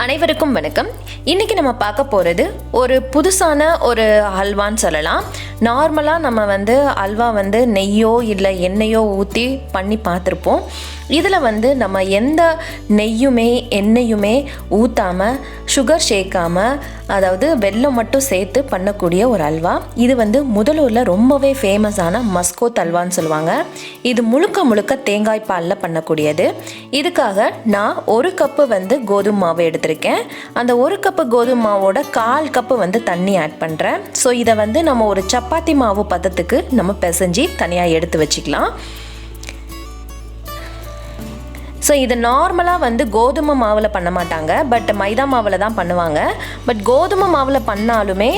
அனைவருக்கும் வணக்கம். இன்றைக்கி நம்ம பார்க்க போகிறது ஒரு புதுசான ஒரு ஹல்வான்னு சொல்லலாம். நார்மலாக நம்ம அல்வா நெய்யோ இல்லை எண்ணெயோ ஊற்றி பண்ணி பார்த்துருப்போம். இதில் நம்ம எந்த நெய்யுமே எண்ணெயுமே ஊற்றாமல் சுகர் சேர்க்காமல், அதாவது வெல்லம் மட்டும் சேர்த்து பண்ணக்கூடிய ஒரு அல்வா. இது முதலூரில் ரொம்பவே ஃபேமஸான மஸ்கோத் அல்வான்னு சொல்லுவாங்க. இது முழுக்க தேங்காய் பாலில் பண்ணக்கூடியது. இதுக்காக நான் 1 கப்பு கோதுமை மாவு எடுத்திருக்கேன். அந்த 1 கப்பு கோதுமை மாவோட 1/4 கப்பு தண்ணி ஆட் பண்ணுறேன். ஸோ இதை நம்ம ஒரு சப்பாத்தி மாவு பதத்துக்கு நம்ம பிசைஞ்சு தனியாக எடுத்து வச்சுக்கலாம். ஸோ இது நார்மலாக கோதுமை மாவில் பண்ண மாட்டாங்க, பட் மைதா மாவில் தான் பண்ணுவாங்க. பட் கோதுமை மாவில் பண்ணாலுமே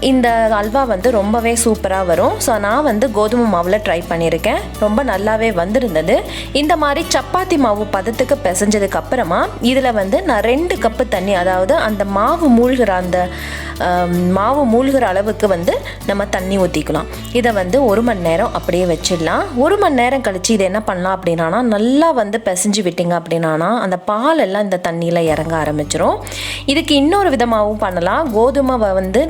இந்த அல்வா ரொம்பவே சூப்பராக வரும். ஸோ நான் கோதுமை மாவில் ட்ரை பண்ணியிருக்கேன், ரொம்ப நல்லாவே வந்திருந்தது. இந்த மாதிரி சப்பாத்தி மாவு பதத்துக்கு பிசைஞ்சதுக்கப்புறமா இதில் நான் 2 கப்பு தண்ணி, அதாவது அந்த மாவு மூழ்கிற அளவுக்கு நம்ம தண்ணி ஊற்றிக்கலாம். இதை 1 மணி நேரம் அப்படியே வச்சிடலாம். 1 மணி நேரம் கழித்து இதை என்ன பண்ணலாம் அப்படின்னா, நல்லா பிசைஞ்சு விட்டிங்க அப்படின்னா அந்த பால் எல்லாம் இந்த தண்ணியில் இறங்க ஆரம்பிச்சிரும். இதுக்கு இன்னொரு விதமாகவும் பண்ணலாம். கோதுமை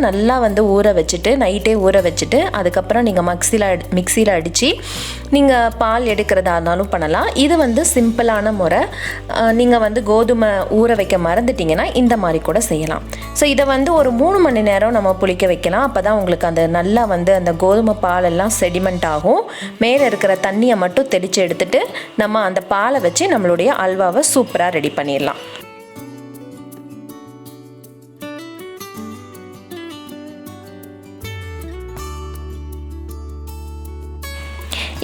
நல்லா ஊற வச்சுட்டு, நைட்டே ஊற வச்சுட்டு, அதுக்கப்புறம் நீங்கள் மிக்சியில் அடித்து நீங்கள் பால் எடுக்கிறதா இருந்தாலும் பண்ணலாம். இது சிம்பிளான முறை. நீங்கள் கோதுமை ஊற வைக்க மறந்துட்டிங்கன்னா இந்த மாதிரி கூட செய்யலாம். ஸோ இதை ஒரு 3 மணி நேரம் நம்ம புளிக்க வைக்கலாம். அப்போ தான் உங்களுக்கு அந்த நல்லா அந்த கோதுமை பால் எல்லாம் செடிமெண்ட் ஆகும். மேலே இருக்கிற தண்ணியை மட்டும் தெளித்து எடுத்துட்டு நம்ம அந்த பாலை வச்சு நம்மளுடைய அல்வாவை சூப்பராக ரெடி பண்ணிடலாம்.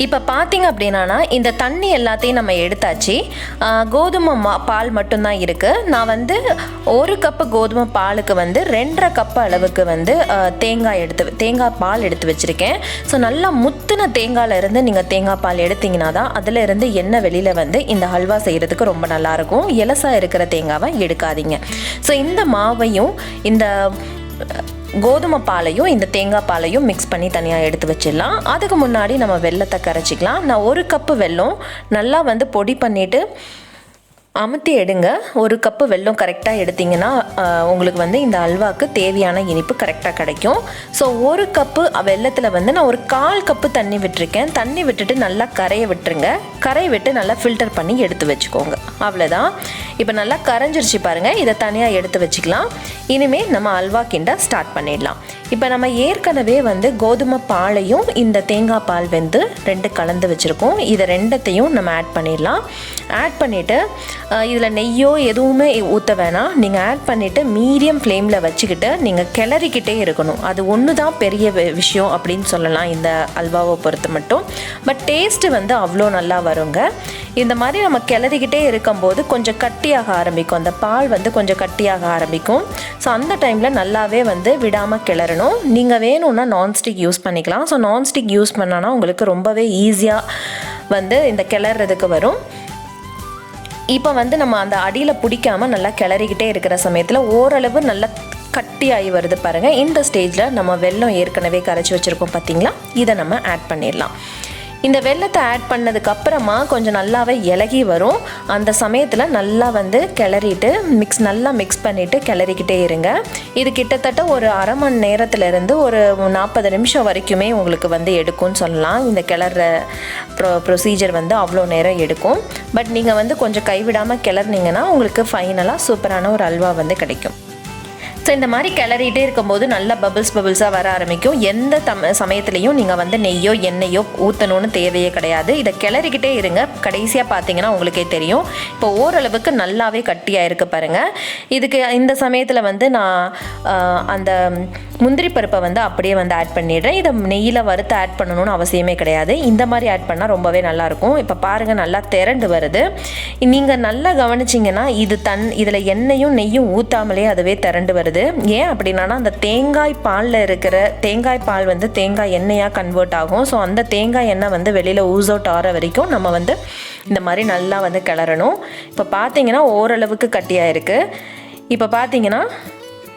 இப்போ பார்த்தீங்க அப்படின்னா இந்த தண்ணி எல்லாத்தையும் நம்ம எடுத்தாச்சு. கோதுமை பால் மட்டும்தான் இருக்குது. நான் 1 கப்பு கோதுமை பாலுக்கு 2.5 கப்பு அளவுக்கு தேங்காய் பால் எடுத்து வச்சுருக்கேன். ஸோ நல்லா முத்தின தேங்காயிலேருந்து நீங்கள் தேங்காய் பால் எடுத்திங்கன்னா தான் அதில் இருந்து எண்ணெய் வெளியில் இந்த ஹல்வா செய்கிறதுக்கு ரொம்ப நல்லாயிருக்கும். எலசாக இருக்கிற தேங்காவை எடுக்காதீங்க. ஸோ இந்த மாவையும் இந்த கோதுமை பாலையும் இந்த தேங்காய் பாலையும் மிக்ஸ் பண்ணி தனியாக எடுத்து வச்சிடலாம். அதுக்கு முன்னாடி நம்ம வெல்லத்தை கரைச்சிக்கலாம். நான் 1 கப்பு வெல்லம் நல்லா பொடி பண்ணிவிட்டு அமுத்தி எடுங்க. 1 கப்பு வெல்லம் கரெக்டாக எடுத்திங்கன்னா உங்களுக்கு இந்த அல்வாவுக்கு தேவையான இனிப்பு கரெக்டாக கிடைக்கும். ஸோ 1 கப்பு வெல்லத்தில் நான் ஒரு 1/4 கப்பு தண்ணி விட்டுருக்கேன். தண்ணி விட்டுட்டு நல்லா கரையை விட்டுருங்க. கரையை விட்டு நல்லா ஃபில்டர் பண்ணி எடுத்து வச்சுக்கோங்க. அவ்வளோதான். இப்போ நல்லா கரைஞ்சிருச்சு பாருங்கள். இதை தனியாக எடுத்து வச்சுக்கலாம். இனிமேல் நம்ம அல்வா கிண்ட ஸ்டார்ட் பண்ணிடலாம். இப்போ நம்ம ஏற்கனவே கோதுமை பாலையும் இந்த தேங்காய் பால் 2 கலந்து வச்சுருக்கோம். இதை 2த்தையும் நம்ம ஆட் பண்ணிடலாம். ஆட் பண்ணிவிட்டு இதில் நெய்யோ எதுவுமே ஊற்ற வேணாம். நீங்கள் ஆட் பண்ணிவிட்டு மீடியம் ஃப்ளேமில் வச்சுக்கிட்டு நீங்கள் கிளறிக்கிட்டே இருக்கணும். அது ஒன்று தான் பெரிய விஷயம் அப்படின்னு சொல்லலாம் இந்த அல்வாவை பொறுத்த மட்டும். பட் டேஸ்ட்டு அவ்வளோ நல்லா வருங்க. இந்த மாதிரி நம்ம கிளறிக்கிட்டே இருக்கும்போது கொஞ்சம் கட்டியாக ஆரம்பிக்கும். அந்த பால் கொஞ்சம் கட்டியாக ஆரம்பிக்கும். ஸோ அந்த டைமில் நல்லாவே விடாமல் கிளறணும். நீங்கள் வேணும்னா நான்ஸ்டிக் யூஸ் பண்ணிக்கலாம். ஸோ நான்ஸ்டிக் யூஸ் பண்ணோன்னா உங்களுக்கு ரொம்பவே ஈஸியாக இந்த கிளறதுக்கு வரும். இப்போ நம்ம அந்த அடியில் பிடிக்காமல் நல்லா கிளறிக்கிட்டே இருக்கிற சமயத்தில் ஓரளவு நல்லா கட்டியாகி வருது பாருங்கள். இந்த ஸ்டேஜில் நம்ம வெல்லம் ஏற்கனவே கரைச்சி வச்சுருக்கோம் பார்த்தீங்களா, இதை நம்ம ஆட் பண்ணிடலாம். இந்த வெல்லத்தை ஆட் பண்ணதுக்கப்புறமா கொஞ்சம் நல்லாவே இலகி வரும். அந்த சமயத்தில் நல்லா கிளறிட்டு நல்லா மிக்ஸ் பண்ணிவிட்டு கிளறிக்கிட்டே இருங்க. இது கிட்டத்தட்ட ஒரு 1/2 மணி நேரத்துலேருந்து ஒரு 40 நிமிஷம் வரைக்குமே உங்களுக்கு எடுக்கும்னு சொல்லலாம். இந்த கிளற ப்ரொசீஜர் அவ்வளோ நேரம் எடுக்கும். பட் நீங்கள் கொஞ்சம் கைவிடாமல் கிளறினீங்கன்னா உங்களுக்கு ஃபைனலாக சூப்பரான ஒரு அல்வா கிடைக்கும். ஸோ இந்த மாதிரி கிளறிகிட்டே இருக்கும்போது நல்லா பபிள்ஸாக வர ஆரம்பிக்கும். எந்த சமயத்துலேயும் நீங்கள் நெய்யோ எண்ணெயோ ஊற்றணும்னு தேவையே கிடையாது. இதை கிளறிக்கிட்டே இருங்க. கடைசியாக பார்த்தீங்கன்னா உங்களுக்கே தெரியும். இப்போ ஓரளவுக்கு நல்லாவே கட்டியாக இருக்குது பாருங்கள். இதுக்கு இந்த சமயத்தில் நான் அந்த முந்திரி பருப்பை அப்படியே ஆட் பண்ணிடுறேன். இதை நெய்யில் வறுத்து ஆட் பண்ணணும்னு அவசியமே கிடையாது. இந்த மாதிரி ஆட் பண்ணால் ரொம்பவே நல்லாயிருக்கும். இப்போ பாருங்கள் நல்லா திரண்டு வருது. நீங்கள் நல்லா கவனிச்சிங்கன்னா இதில் எண்ணெயும் நெய்யும் ஊற்றாமலே அதுவே திரண்டு வருது. ஏன் அப்படின்னா அந்த தேங்காய் பாலில் இருக்கிற தேங்காய் பால் தேங்காய் எண்ணெயாக கன்வெர்ட் ஆகும். ஸோ அந்த தேங்காய் எண்ணெய் வெளியில் ஊஸ் அவுட் ஆகிற வரைக்கும் நம்ம இந்த மாதிரி நல்லா கிளறணும். இப்போ பார்த்தீங்கன்னா ஓரளவுக்கு கட்டியாக இருக்குது. இப்போ பார்த்தீங்கன்னா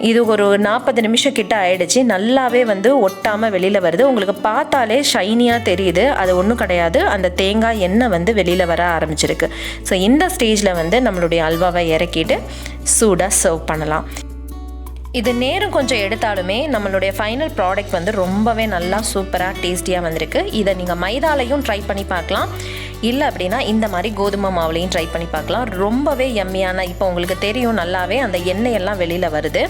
இது ஒரு 40 நிமிஷம் கிட்ட ஆயிடுச்சு. நல்லாவே வந்து ஒட்டாமல் வெளியில் வருது. உங்களுக்கு பார்த்தாலே ஷைனியாக தெரியுது. அது ஒன்றும் கிடையாது, அந்த தேங்காய் எண்ணெய் வந்து வெளியில் வர ஆரம்பிச்சிருக்கு. ஸோ இந்த ஸ்டேஜில் வந்து நம்மளுடைய அல்வாவை இறக்கிட்டு சூடாக சர்வ் பண்ணலாம். இது நேரம் கொஞ்சம் எடுத்தாலுமே நம்மளுடைய ஃபைனல் ப்ராடக்ட் வந்து ரொம்பவே நல்லா சூப்பராக டேஸ்டியாக வந்திருக்கு. இதை நீங்கள் மைதாலையும் ட்ரை பண்ணி பார்க்கலாம், இல்லை அப்படின்னா இந்த மாதிரி கோதுமை மாவுலையும் ட்ரை பண்ணி பார்க்கலாம். ரொம்பவே யம்மியான, இப்போ உங்களுக்கு தெரியும் நல்லாவே அந்த எண்ணெயெல்லாம் வெளியில் வருது.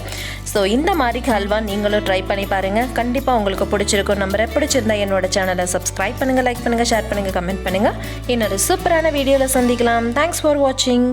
ஸோ இந்த மாதிரி ஹல்வா நீங்களும் ட்ரை பண்ணி பாருங்கள். கண்டிப்பாக உங்களுக்கு பிடிச்சிருக்கும் நம்பரை. பிடிச்சிருந்தா என்னோட சேனலை சப்ஸ்கிரைப் பண்ணுங்கள், லைக் பண்ணுங்கள், ஷேர் பண்ணுங்கள், கமெண்ட் பண்ணுங்கள். இன்னொரு சூப்பரான வீடியோவில் சந்திக்கலாம். தேங்க்ஸ் ஃபார் வாட்சிங்.